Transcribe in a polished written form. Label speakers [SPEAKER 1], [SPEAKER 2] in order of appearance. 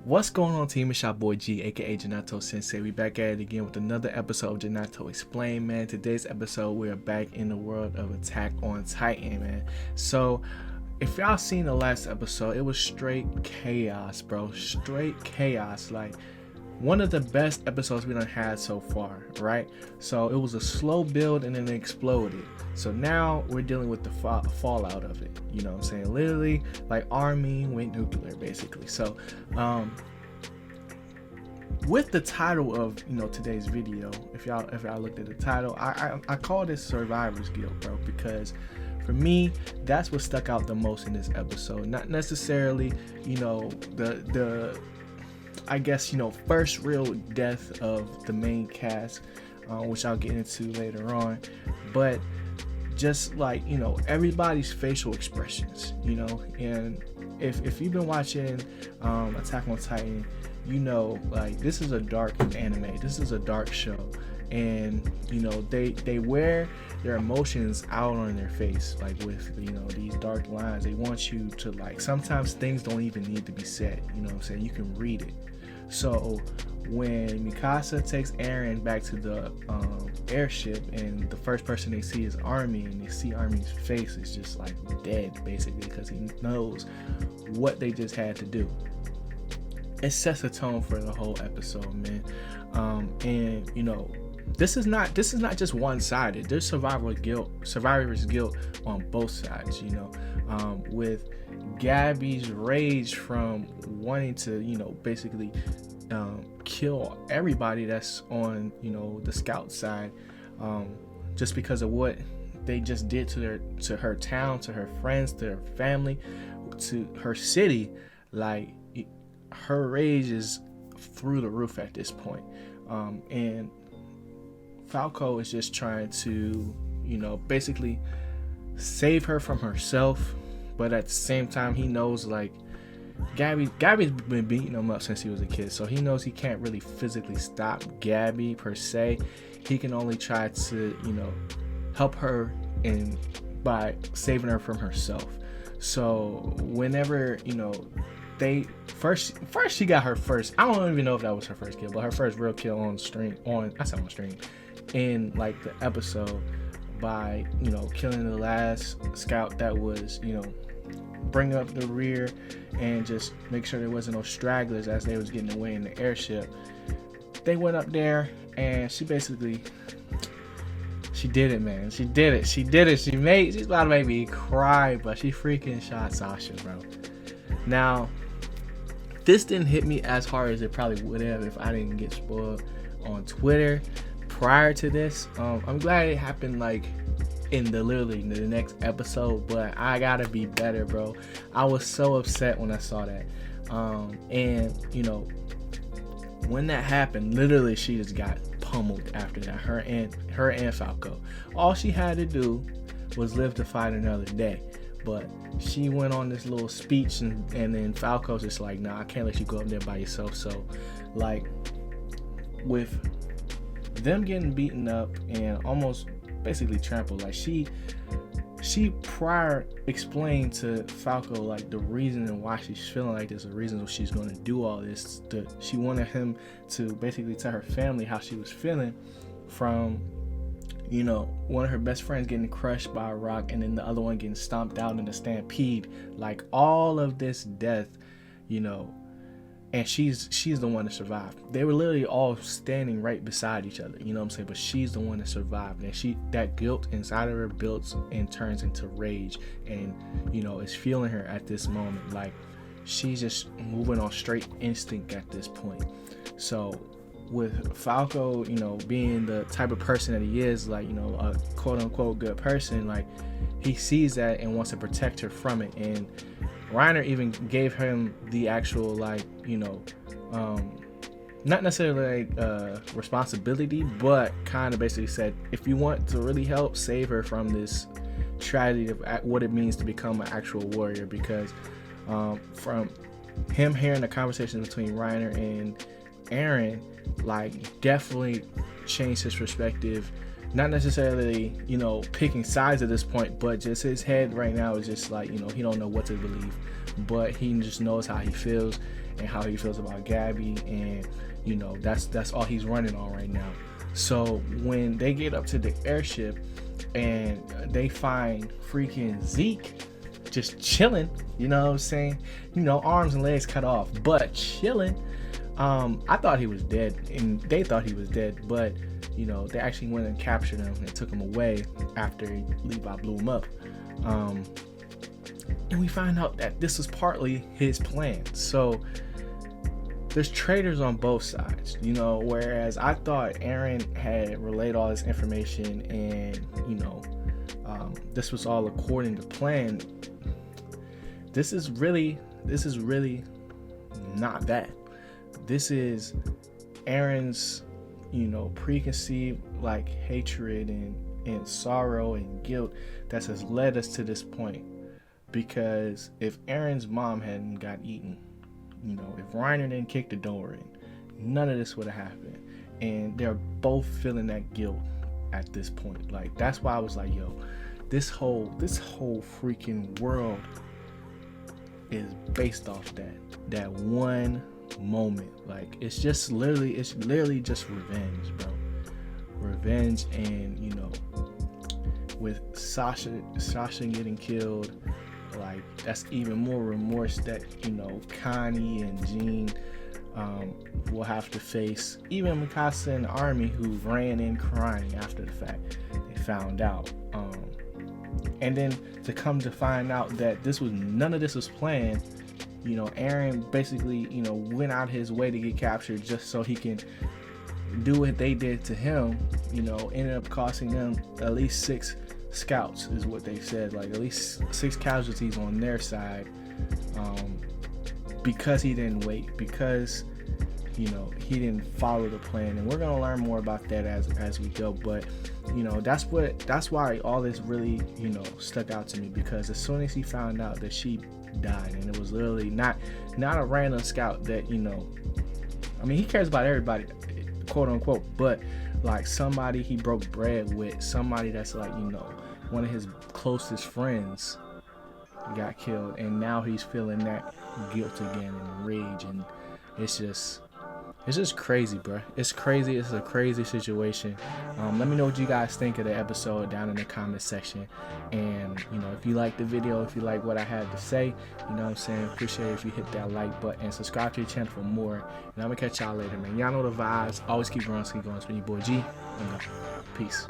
[SPEAKER 1] What's going on, team? It's your boy G, aka Ginato Sensei. We back at it again with another episode of Ginato Explain, man. Today's episode, we are back in the world of Attack on Titan, man. So, if y'all seen the last episode, it was straight chaos, bro. Straight chaos. Like, one of the best episodes we done had so far, right? So, it was a slow build and then it exploded. So now we're dealing with the fallout of it. You know what I'm saying? Literally, like, army went nuclear, basically. So, with the title of, today's video, if y'all looked at the title, I call this Survivor's Guilt, bro, because for me, that's what stuck out the most in this episode. Not necessarily, the I guess, first real death of the main cast, which I'll get into later on, but just like, everybody's facial expressions, and if you've been watching Attack on Titan, like, this is a dark anime, this is a dark show, and they wear their emotions out on their face, like with these dark lines. They want you to, like, sometimes things don't even need to be said, you can read it. So when Mikasa takes Eren back to the airship, and the first person they see is Army, and they see Army's face is just like dead, basically, because he knows what they just had to do. It sets a tone for the whole episode, man. And this is not just one-sided. There's survivor's guilt on both sides, with Gabby's rage from wanting to, basically kill everybody that's on, the scout side, just because of what they just did to her town, to her friends, to her family, to her city. Like, her rage is through the roof at this point. And Falco is just trying to, basically save her from herself, but at the same time, he knows, like, Gabby's been beating him up since he was a kid, so he knows he can't really physically stop Gabby per se. He can only try to, help her by saving her from herself. So whenever, they first she got her first, I don't even know if that was her first kill, but her first real kill on stream, in like the episode, by killing the last scout that was bring up the rear and just make sure there wasn't no stragglers as they was getting away in the airship. They went up there and she did it, man. She did it. She's about to make me cry, but she freaking shot Sasha, bro. Now, this didn't hit me as hard as it probably would have if I didn't get spoiled on Twitter prior to this. I'm glad it happened, like, in the next episode, but I gotta be better, bro. I was so upset when I saw that. And when that happened, literally she just got pummeled after that. Her and Falco. All she had to do was live to fight another day. But she went on this little speech, and then Falco's just like, nah, I can't let you go up there by yourself. So, like, with them getting beaten up and almost basically trampled, like, she prior explained to Falco, like, the reason and why she's feeling like this, the reason she's going to do all this. She wanted him to basically tell her family how she was feeling from one of her best friends getting crushed by a rock, and then the other one getting stomped out in a stampede. Like, all of this death, and she's the one that survived. They were literally all standing right beside each other, but she's the one that survived, and that guilt inside of her builds and turns into rage, and is fueling her at this moment. Like, she's just moving on straight instinct at this point. So with Falco, being the type of person that he is, like, a quote unquote good person, like, he sees that and wants to protect her from it. And Reiner even gave him the actual, like, not necessarily like responsibility, but kind of basically said, if you want to really help save her from this tragedy of what it means to become an actual warrior, because from him hearing the conversation between Reiner and Eren, like, definitely changed his perspective. Not necessarily, picking sides at this point, but just his head right now is just like, he don't know what to believe, but he just knows how he feels. and how he feels about Gabby, and you know that's all he's running on right now. So when they get up to the airship and they find freaking Zeke just chilling, you know what I'm saying? You know, arms and legs cut off, but chilling. I thought he was dead, and they thought he was dead, but you know, they actually went and captured him and took him away after Levi blew him up. And we find out that this was partly his plan. So there's traitors on both sides, you know, whereas I thought Aaron had relayed all this information and, you know, this was all according to plan. This is really not that. This is Aaron's, you know, preconceived like hatred and sorrow and guilt that has led us to this point. Because if Aaron's mom hadn't got eaten, you know, if Reiner didn't kick the door in, none of this would have happened. And they're both feeling that guilt at this point. Like, that's why I was like, yo, this whole freaking world is based off that one moment. Like, it's literally just revenge, bro. Revenge. And, you know, with Sasha getting killed, like, that's even more remorse that, you know, Connie and Jean will have to face. Even Mikasa and the army, who ran in crying after the fact they found out. And then to come to find out that none of this was planned. You know, Aaron basically, you know, went out his way to get captured just so he can do what they did to him. You know, ended up costing them at least 6 scouts, is what they said. Like, at least 6 casualties on their side, because he didn't wait, because, you know, he didn't follow the plan. And we're gonna learn more about that as we go. But, you know, that's why all this really, you know, stuck out to me, because as soon as he found out that she died, and it was literally not a random scout that, you know, I mean, he cares about everybody, quote unquote, but like somebody he broke bread with, somebody that's like, you know, one of his closest friends got killed, and now he's feeling that guilt again and rage, and it's just crazy, bro. It's crazy. It's a crazy situation. Let me know what you guys think of the episode down in the comment section. And, you know, if you like the video, if you like what I had to say, you know what I'm saying, appreciate it if you hit that like button and subscribe to the channel for more. And I'm gonna catch y'all later, man. Y'all know the vibes. Always keep growing, keep going. It's been your boy G. I'm out. Peace.